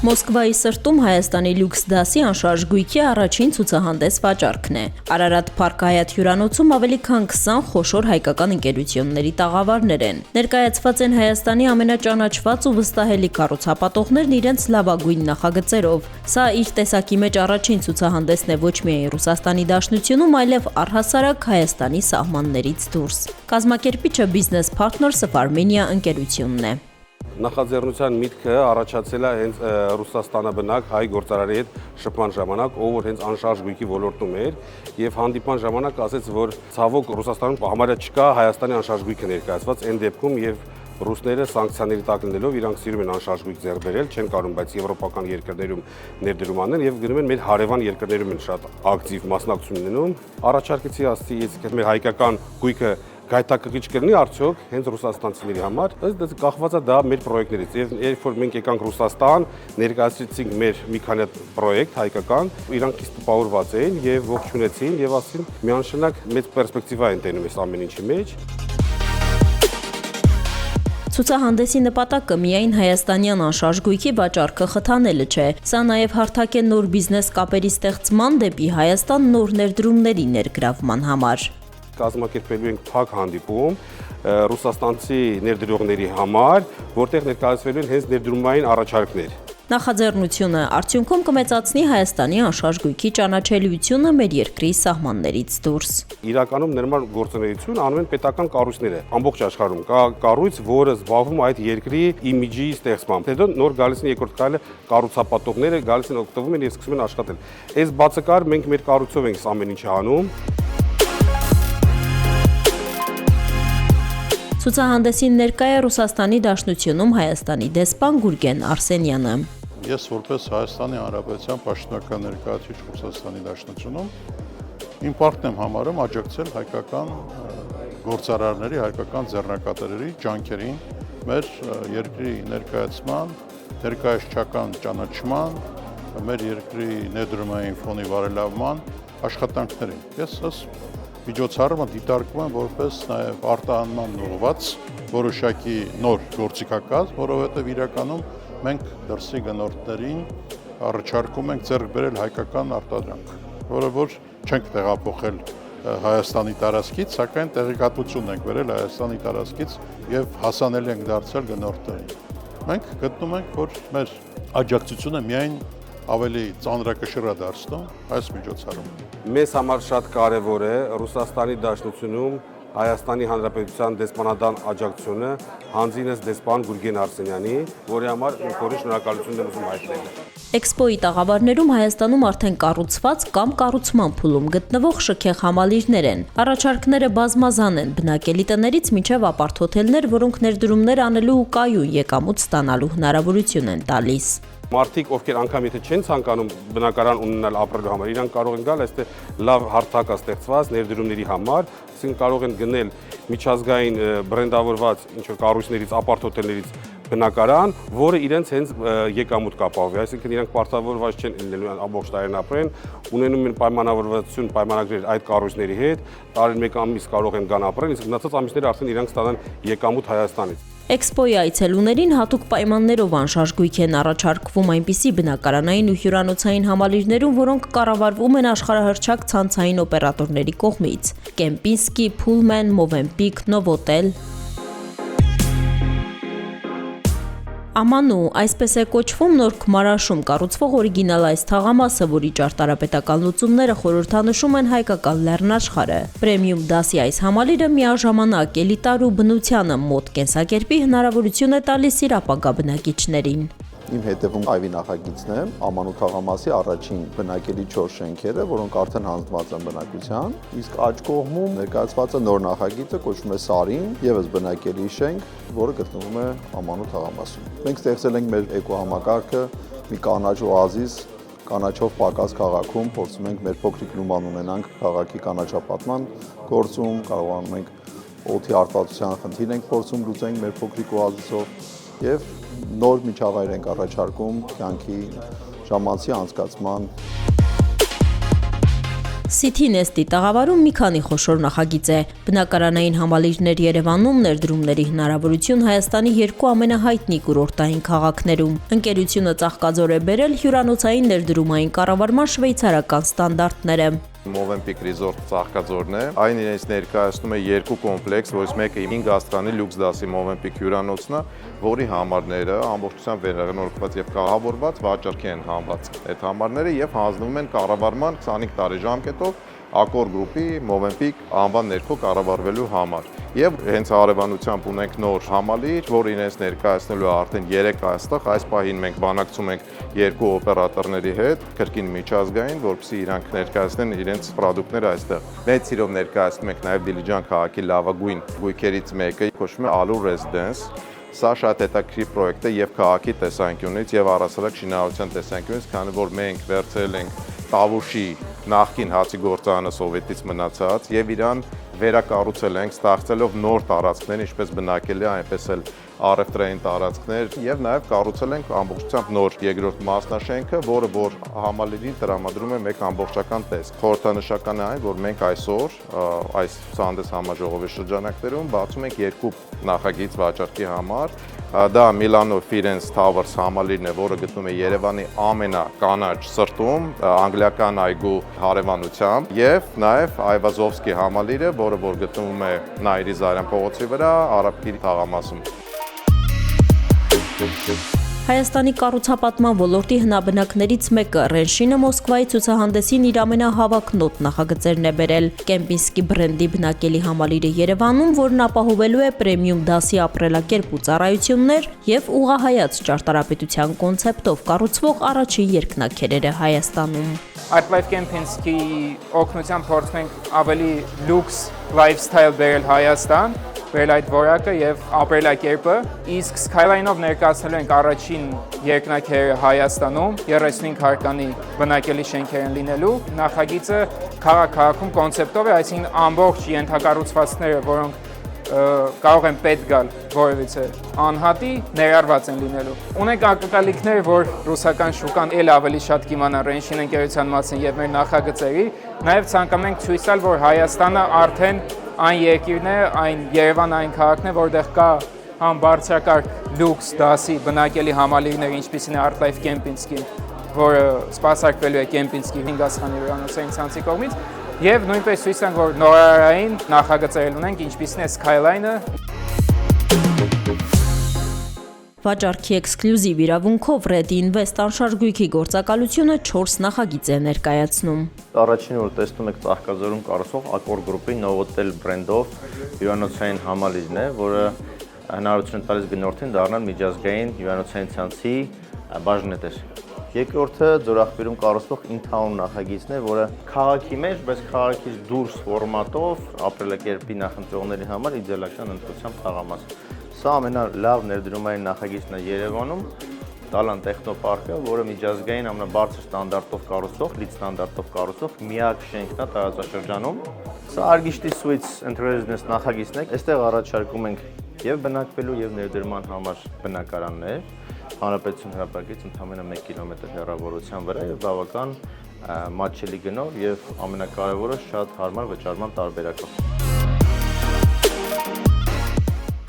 Մոսկվայի սրտում Հայաստանի լյուքս դասի անշարժ գույքի առաջին ցուցահանդես վաճառքն է։ Արարատ Փարք Հայաթ հյուրանոցում ավելի քան 20 խոշոր հայկական ընկերությունների տաղավարներ են։ Ներկայացված են Հայաստանի ամենաճանաչված ու վստահելի կառուցապատողներն իրենց լավագույն նախագծերով։ Սա իր տեսակի մեջ առաջին ցուցահանդեսն է ոչ միայն Ռուսաստանի Դաշնությունում, այլև առհասարակ Հայաստանի սահմաններից դուրս։ Կազմակերպիչը Business Partners of Armenia ընկերությունն է։ Նախաձեռնության միտքը առաջացել է հենց Ռուսաստանաբնակ հայ գործարարի հետ շփման ժամանակ, ով որ հենց անշարժ գույքի ոլորտում էր, եւ հանդիպան ժամանակ ասեց, որ ցավոք Ռուսաստանում համարյա չկա Հայաստանի անշարժ գույքը ներկայացված, այն դեպքում եւ ռուսները սանկցիաների տակ լինելով իրանք սիրում են անշարժ գույք ձեռք բերել, չեն կարող, բայց եվրոպական երկրներում ներդրում անեն եւ գնում են մեր հարևան երկրներում են շատ ակտիվ մասնակցություն ունենում։ Առաջարկեցի ասացի, եթե մեր հայկական գույքը գայթակղիչ կլինի արդյոք հենց ռուսաստանցիների համար, ըստ կախված է դա մեր պրոյեկտներից։ Եվ երբ որ մենք եկանք Ռուսաստան, ներկայացրեցինք մեր մի քանի պրոյեկտ հայկական, իրանք իսկ տպավորված էին եւ ողջունեցին եւ ասին միանշանակ մեծ պերսպեկտիվա են տենում այս ամեն ինչի մեջ։ Ցուցահանդեսի նպատակը միայն հայաստանյան անշարժ գույքի վաճառքը խթանելը չէ, սա նաև հարթակ է նոր բիզնես կապերի ստեղծման դեպի Հայաստան նոր ներդրումների ներգրավման համար։ Կազմակերպելու ենք փակ հանդիպում ռուսաստանցի ներդրողների համար, որտեղ ներկայացվելու են հենց ներդրումային առաջարկներ։ Նախաձեռնությունը արդյունքում կմեծացնի Հայաստանի անշարժ գույքի ճանաչելիությունը մեր երկրի սահմաններից դուրս։ Իրականում նորմալ գործունեություն անում են պետական կառույցները ամբողջ աշխարհում։ Կա կառույց, որը զբաղվում այդ երկրի իմիջի ստեղծմամբ։ Հետո նոր գալիս են երկրորդ քայլը կառուցապատողները գալիս են օգտվում են եւ սկսում են աշխատել։ Այս բացակար մենք մեր կառույցով ենք ամեն ինչ անում։ Ցուցահանդեսին ներկա է Ռուսաստանի Դաշնությունում Հայաստանի դեսպան Գուրգեն Արսենյանը։ Ես որպես Հայաստանի Հանրապետության պաշտոնական ներկայացուցիչ Ռուսաստանի Դաշնությունում իմ պարտքն եմ համարում աջակցել հայկական գործարարների, հայկական ձեռնարկատերերի ջանքերին մեր երկրի ներկայացման, ներկայացչական ճանաչման, մեր երկրի ներդրումային ֆոնի բարելավման աշխատանքներին։ Ես միջոցառումը դիտարկում եմ որպես նաև արտահանման ուղղված որոշակի նոր գործիքակազմ, որովհետև իրականում մենք դրսի գնորդներին առաջարկում ենք ձեռք բերել հայկական արտադրանք, որը որ չենք տեղափոխել Հայաստանի տարածքից, սակայն տեղեկատվություն ենք բերել Հայաստանի տարածքից եւ հասանելի ենք դարձրել գնորդներին։ Մենք գտնում ենք, որ մեր աջակցությունը միայն ավելի ծանրակշիռ է դարձնում այս միջոցառումը։ Մեզ համար շատ կարևոր է Ռուսաստանի Դաշնությունում Հայաստանի Հանրապետության դեսպանատան աջակցությունը հանձինս դեսպան Գուրգեն Արսենյանի, որի համար ինքնուրույն շնորհակալություն եմ ուզում հայտնել։ Էքսպոյի տաղավարներում Հայաստանում արդեն կառուցված կամ կառուցման փուլում գտնվող շքեղ համալիրներ են։ Առաջարկները բազմազան են, բնակելի տներից մինչև ապարտ հոթելներ, որոնք ներդրումներ անելու ու կայուն եկամուտ ստանալու հնարավորություն են տալիս։ Մարդիկ, ովքեր անգամ եթե չեն ցանկանում բնակարան ունենալ ապրելու համար, իրանք կարող են գալ այստեղ լավ հարթակ է ստեղծված ներդրումների համար, այսինքն կարող են գնել միջազգային բրենդավորված ինչ-որ կառույցներից, ապարտ հոթելներից բնակարան, որը իրենց հենց եկամուտ կապահովի, այսինքն իրանք պարտավորված չեն լինելու ամբողջ տարին ապրեն, ունենում են պայմանավորվածություն, պայմանագրեր այդ կառույցների հետ, տարին մեկ ամիս կարող են գան ապրեն, իսկ մնացած ամիսները արդեն իրանք ստանան եկամուտ Հայաստանից։ Էքսպոյի այցելուներին հատուկ պայմաններով անշարժ գույք են առաջարկվում այնպիսի բնակարանային ու հյուրանոցային համալիրներում, որոնք կառավարվում են աշխարհահռչակ ցանցային օպերատորների կողմից՝ Կեմպինսկի, Փուլմեն, Մովենպիկ, Նովոտել։ Ամանու, այսպես է կոչվում Նոր Քմարաշում կառուցվող օրիգինալ այս թաղամասը, որի ճարտարապետական լուծումները խորհրդանշում են հայկական լեռնաշխարհը։ Պրեմիում դասի այս համալիրը միաժամանակ էլիտար ու բնությանը մոտ կենսակերպի հնարավորություն է տալիս իր ապագա բնակիչներին։ Իմ հետևում այվի նախագիծն է Ամանու թաղամասի առաջին բնակելի 4 շենքերը, որոնք արդեն հանձնված են բնակության, իսկ աջ կողմում ներկայացված է նոր նախագիծը, կոչվում է Սարին, եւս բնակելի շենք, որը գտնվում է Ամանու թաղամասում։ Մենք ստեղծել ենք մեր էկոհամակարգը մի կանաչ օազիս, կանաչով պակաս քաղաքում, փորձում ենք մեր փոքրիկ նուման ունենանք քաղաքի կանաչապատման գործում, կարողանում ենք օդի արտադրության խնդիր ենք փորձում լուծենք մեր փոքրիկ օազիսով եւ նոր միջավայր ենք առաջարկում կյանքի ժամանցի անցկացման։ City Nest-ի տաղավարում մի քանի խոշոր նախագիծ է։ Բնակարանային համալիրներ Երևանում, ներդրումների հնարավորություն Հայաստանի երկու ամենահայտնի կուրորտային քաղաքներում։ Ընկերությունը ծաղկաձոր է բերել հյուրանոցային ներդրումային կառավարման շվեյցարական ստանդարտները։ Movenpick Resort ծաղկաձորն է։ Այն իրենց ներկայացնում է երկու կոմպլեքս, որից մեկը 5 աստղանի լյուքս դասի Movenpick հյուրանոցն է, որի համարները ամբողջությամբ վերանորոգված եւ կահավորված վաճառքի են հանված։ Այդ համարները եւ հանձնվում են կառավարման 25 տարի ժամկետով Accor Group-ի Movenpick անվան ներքո կառավարվելու համար։ Եվ հենց հարևանությամբ ունենք նոր համալիր, որ իրենց ներկայացնելու է արդեն 3 աստղ, այս պահին մենք բանակցում ենք երկու օպերատորների հետ, կրկին միջազգային, որպեսզի իրանք ներկայացնեն իրենց պրոդուկտները այստեղ։ Մեծ սիրով ներկայացնում ենք նաև Դիլիջան քաղաքի լավագույն գույքերից մեկը, կոչվում է Allure Residence։ Սա շատ հետաքրքիր պրոյեկտ է եւ քաղաքի տեսանկյունից եւ առասարակ շինարարության տեսանկյունից, քանի որ մենք վերցրել ենք Տավուշի նախկին հացի գործարանը սովետից մնացած եւ իրան վերակառուցել ենք, ստեղծելով նոր տարածքներ, ինչպես բնակելի, այնպես էլ առևտրային տարածքներ եւ նաեւ կառուցել ենք ամբողջությամբ նոր երկրորդ մասնաշենքը, որը որ համալիրին տրամադրում է մեկ ամբողջական տեսք։ Խորհրդանշական է այն, որ մենք այսօր այս ցուցահանդես համաժողովի շրջանակներում բացում ենք երկու նախագիծ վաճառքի համար։ Դա Milano Firenze Towers համալիրն է, որը գտնվում է Երևանի ամենականաչ սրտում, անգլիական այգու հարևանությամբ, եւ նաեւ Այվազովսկի համալիրը, որը որ գտնվում է Նայիրի Զարյան փողոցի վրա, Արաբկիրի թաղամասում։ Հայաստանի կառուցապատման ոլորտի հնաբնակներից մեկը Ռենշինը Մոսկվայի ցուցահանդեսին իր ամենահավաքնոտ նախագծերն է բերել։ Կեմպինսկի բրենդի բնակելի համալիրը Երևանում, որն ապահովելու է պրեմիում դասի ապրելակերպ ու ծառայություններ եւ ուղղահայաց ճարտարապետության կոնցեպտով կառուցվող առաջին երկնաքերերը Հայաստանում։ Artlife Kempinski օգնությամբ փորձում ենք ավելի լյուքս lifestyle բերել Հայաստան, բերել այդ որակը եւ ապրելակերպը, իսկ Skyline-ով ներկայացնելու ենք առաջին երկնաքերը Հայաստանում 35 հարկանի բնակելի շենքեր են լինելու։ Նախագիծը քաղաք-քաղաքում կոնցեպտով է, այսինքն ամբողջ ենթակառուցվածքները, որոնք կարող են պետք գալ որևիցե անհատի, ներառված են լինելու։ Ունենք ակնկալիքներ, որ ռուսական շուկան ել ավելի շատ կիմանա Ռենշին ընկերության մասին եւ մեր նախագծերի, նաեւ ցանկանում ենք ցույց տալ, որ Հայաստանը արդեն այն երկիրն է, այն Երևանը այն քաղաքն է, որտեղ կա համ բարձրակարգ լյուքս դասի բնակելի համալիրներ, ինչպիսին է Artlife Kempinski, որը սպասարկվելու է Կեմպինսկի 5 աստղանի հյուրանոցային ցանցի կողմից, եւ նույնպես ցույց տանք, որ նորարարային նախագծեր ունենք, ինչպիսին է Skyline-ը։ Վաճառքի էքսկլյուզիվ իրավունքով Red Invest անշարժ գույքի գործակալությունը 4 նախագիծ է ներկայացնում։ Առաջինը որ տեսնում եք Ծաղկաձորում կառուցվող Accor Group-ի Novotel brand-ով հյուրանոցային համալիրն է, որը հնարավորություն տալիս գնորդին դառնալ միջազգային հյուրանոցային ցանցի բաժնետեր։ Երկրորդը Ձորախբերում կառուցվող In-Town նախագիծն է, որը քաղաքի մեջ, բայց քաղաքից դուրս ֆորմատով ապրելակերպի նախընտրողների համար իդեալական ընտրությամբ թաղամաս։ Սա ամենալավ ներդրումային նախագիծն է Երևանում, Տալան տեխնոպարկը, որը միջազգային ամենաբարձր ստանդարտով կառուցվող, լիդ ստանդարտով կառուցվող միակ շենքն է տարածաշրջանում։ Սա Argishti Suites Enterprise նախագիծն է։ Այստեղ առաջարկում ենք եւ բնակվելու եւ ներդրման համար բնակարաններ, հանրապետություն հրապարակից ընդամենը 1 կիլոմետր հեռավորության վրա եւ բավական մատչելի գնով եւ ամենակարևորը շատ հարմար վճարման տարբերակով։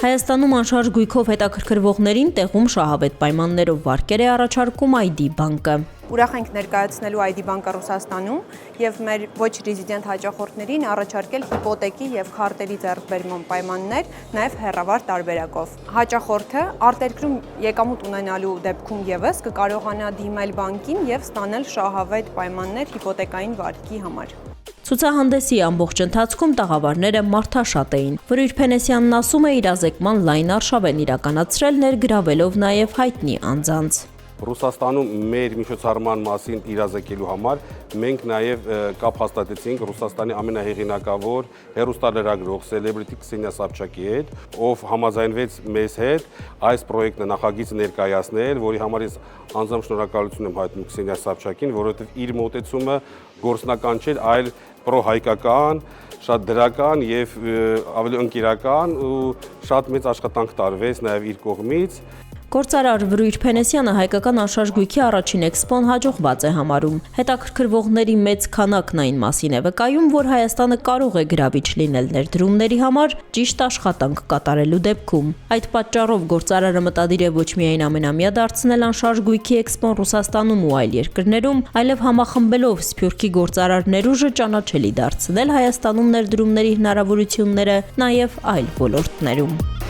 Հայաստանում անշարժ գույքով հետաքրքրվողներին տեղում շահավետ պայմաններով վարկեր է առաջարկում ID բանկը։ Ուրախ ենք ներկայացնելու ID բանկը Ռուսաստանում եւ մեր ոչ ռեզիդենտ հաճախորդներին առաջարկել հիպոթեկի եւ քարտերի ձեռքբերման պայմաններ, նաեւ հեռավար տարբերակով։ Հաճախորդը արտերկրում եկամուտ ունենալու դեպքում եւս կկարողանա դիմել բանկին եւ ստանել շահավետ պայմաններ հիպոթեկային վարկի համար։ Ցուցահանդեսի ամբողջ ընթացքում տաղավարները մարդաշատ էին։ Վրույր Փենեսյանն ասում է իրազեկման լայն արշավ են իրականացրել ներգրավելով նաև հայտնի անձանց։ Ռուսաստանում մեր միջոցառման մասին իրազեկելու համար մենք նաև կապ հաստատեցինք Ռուսաստանի ամենահեղինակավոր հեռուստալրագրող սելեբրիթի Քսենիա Սաբչակի հետ, ով համաձայնվեց մեզ հետ այս պրոյեկտը նախագիծ ներկայացնել, որի համար ես անձամբ շնորհակալություն եմ հայտնում Քսենիա Սաբչակին, որովհետև իր մոտեցումը գործնական չէր, այլ պրոհայկական, շատ դրական եւ ավելի ընկերական ու շատ մեծ աշխատանք տարվեց նաև իր կողմից։ Գործարար Վրույր Փենեսյանը հայկական անշարժ գույքի առաջին էքսպոն հաջողված է համարում։ Հետաքրքրվողների մեծ քանակն այն մասին է վկայում, որ Հայաստանը կարող է գրավիչ լինել ներդրումների համար ճիշտ աշխատանք կատարելու դեպքում։ Այդ պատճառով գործարարը մտադիր է ոչ միայն ամենամյա դարձնել անշարժ գույքի էքսպոն Ռուսաստանում ու այլ երկրներում, այլև համախմբելով Սփյուռքի գործարար ներուժը ճանաչելի դարձնել Հայաստանում ներդրումների հնարավորությունները նաև այլ ոլորտներում։